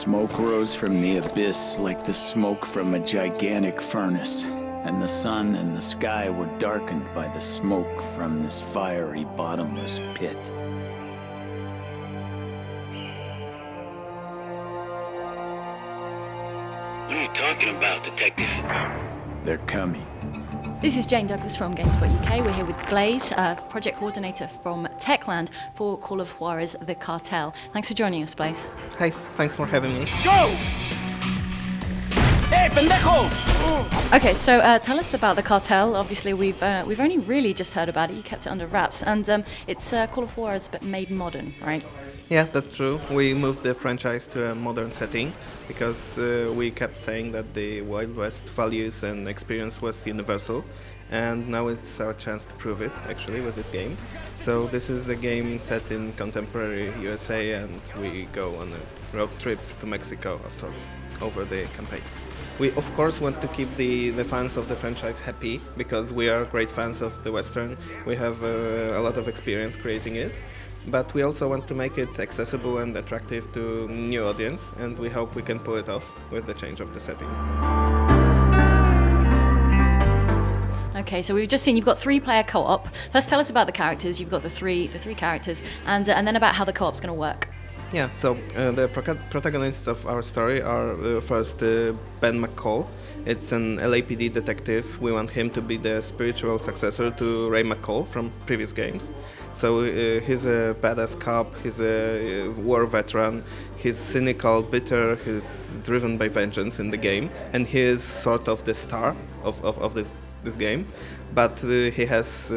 Smoke rose from the abyss like the smoke from a gigantic furnace, and the sun and the sky were darkened by the smoke from this fiery, bottomless pit. What are you talking about, Detective? They're coming. This is Jane Douglas from GameSpot UK. We're here with Blazej, project coordinator from Techland for Call of Juarez, the Cartel. Thanks for joining us, Blazej. Hi, thanks for having me. Go! Hey, pendejos! Okay, so tell us about the Cartel. Obviously, we've only really just heard about it. You kept it under wraps, and it's Call of Juarez but made modern, right? Yeah, that's true. We moved the franchise to a modern setting because we kept saying that the Wild West values and experience was universal, and now it's our chance to prove it, actually, with this game. So this is a game set in contemporary USA, and we go on a road trip to Mexico of sorts over the campaign. We, of course, want to keep the fans of the franchise happy because we are great fans of the Western. We have a lot of experience creating it. But we also want to make it accessible and attractive to new audience, and we hope we can pull it off with the change of the setting. Okay, so we've just seen you've got 3-player co-op. First, tell us about the characters. You've got the three characters, and then about how the co-op's going to work. Yeah, so the protagonists of our story are first Ben McCall. It's an LAPD detective. We want him to be the spiritual successor to Ray McCall from previous games. So he's a badass cop, he's a war veteran, he's cynical, bitter, he's driven by vengeance in the game, and he is sort of the star of this game. But he has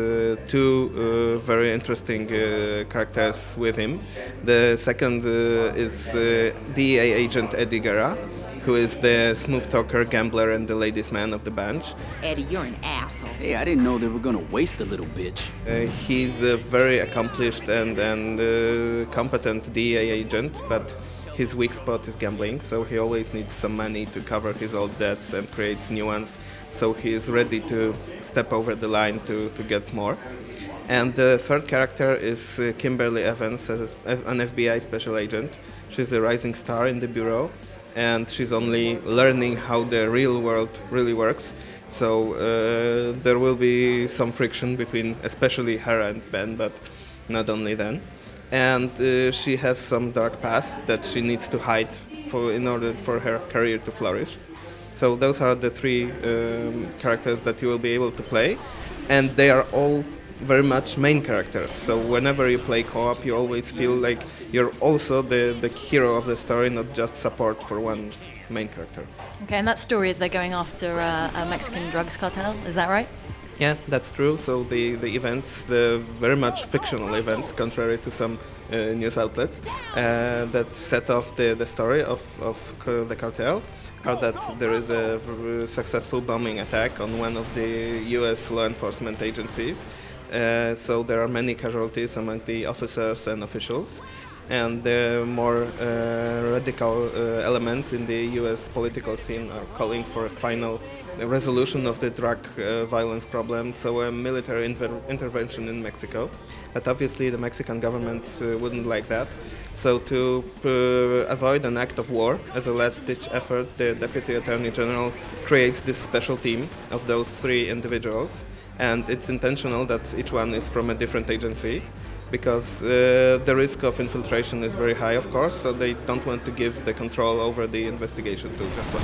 two very interesting characters with him. The second is DEA agent Eddie Guerra, who is the smooth talker, gambler, and the ladies' man of the bunch. Eddie, you're an asshole. Hey, I didn't know they were gonna waste the little bitch. He's a very accomplished and competent DEA agent, but his weak spot is gambling, so he always needs some money to cover his old debts and creates new ones, so he is ready to step over the line to get more. And the third character is Kimberly Evans, an FBI special agent. She's a rising star in the bureau, and she's only learning how the real world really works. So there will be some friction between especially her and Ben, but not only then. And she has some dark past that she needs to hide in order for her career to flourish. So those are the three characters that you will be able to play, and they are all very much main characters. So whenever you play co-op, you always feel like you're also the hero of the story, not just support for one main character. Okay, and that story is they're going after a Mexican drugs cartel, is that right? Yeah, that's true. So the events, the very much fictional events, contrary to some news outlets, that set off the story of the cartel, are that there is a successful bombing attack on one of the US law enforcement agencies. So there are many casualties among the officers and officials, and the more radical elements in the US political scene are calling for a final resolution of the drug violence problem, so a military intervention in Mexico. But obviously the Mexican government wouldn't like that. So to avoid an act of war, as a last-ditch effort, the Deputy Attorney General creates this special team of those three individuals. And it's intentional that each one is from a different agency, because the risk of infiltration is very high, of course, so they don't want to give the control over the investigation to just one.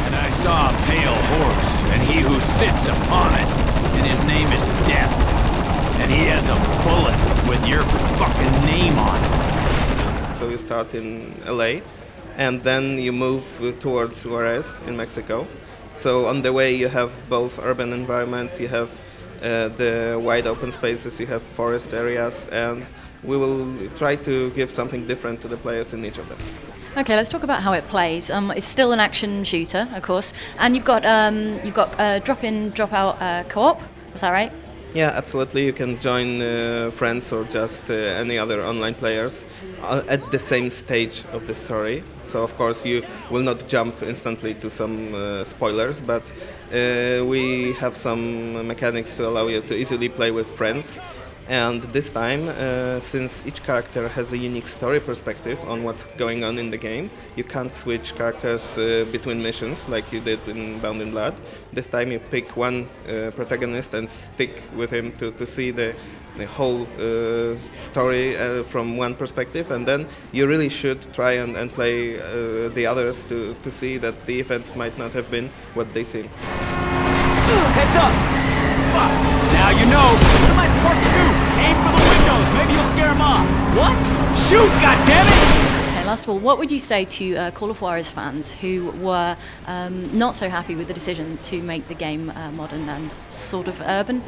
And I saw a pale horse, and he who sits upon it, and his name is Death. And he has a bullet with your fucking name on it. So you start in LA, and then you move towards Juarez in Mexico. So on the way you have both urban environments, you have the wide open spaces, you have forest areas, and we will try to give something different to the players in each of them. Okay, let's talk about how it plays. It's still an action shooter, of course, and you've got drop-in, drop-out co-op. Is that right? Yeah, absolutely. You can join friends or just any other online players at the same stage of the story. So of course you will not jump instantly to some spoilers, but we have some mechanics to allow you to easily play with friends. And this time, since each character has a unique story perspective on what's going on in the game, you can't switch characters between missions like you did in Bound in Blood. This time you pick one protagonist and stick with him to see the whole story from one perspective, and then you really should try and play the others to see that the events might not have been what they seem. Heads up! Fuck! Now you know. What am I supposed to do? Aim for the windows. Maybe you'll scare them off. What? Shoot, goddammit! Okay, last of all, what would you say to Call of Juarez fans who were not so happy with the decision to make the game modern and sort of urban?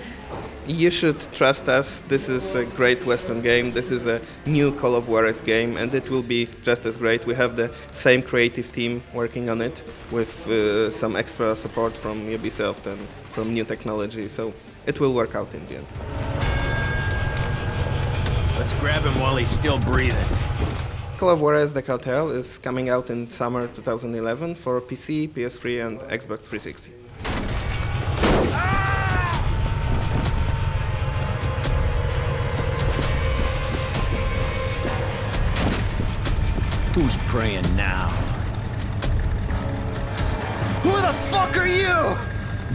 You should trust us. This is a great Western game. This is a new Call of Juarez game, and it will be just as great. We have the same creative team working on it with some extra support from Ubisoft and from new technology, so it will work out in the end. Let's grab him while he's still breathing. Call of Juarez The Cartel is coming out in summer 2011 for PC, PS3 and Xbox 360. Who's praying now? Who the fuck are you?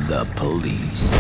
The police.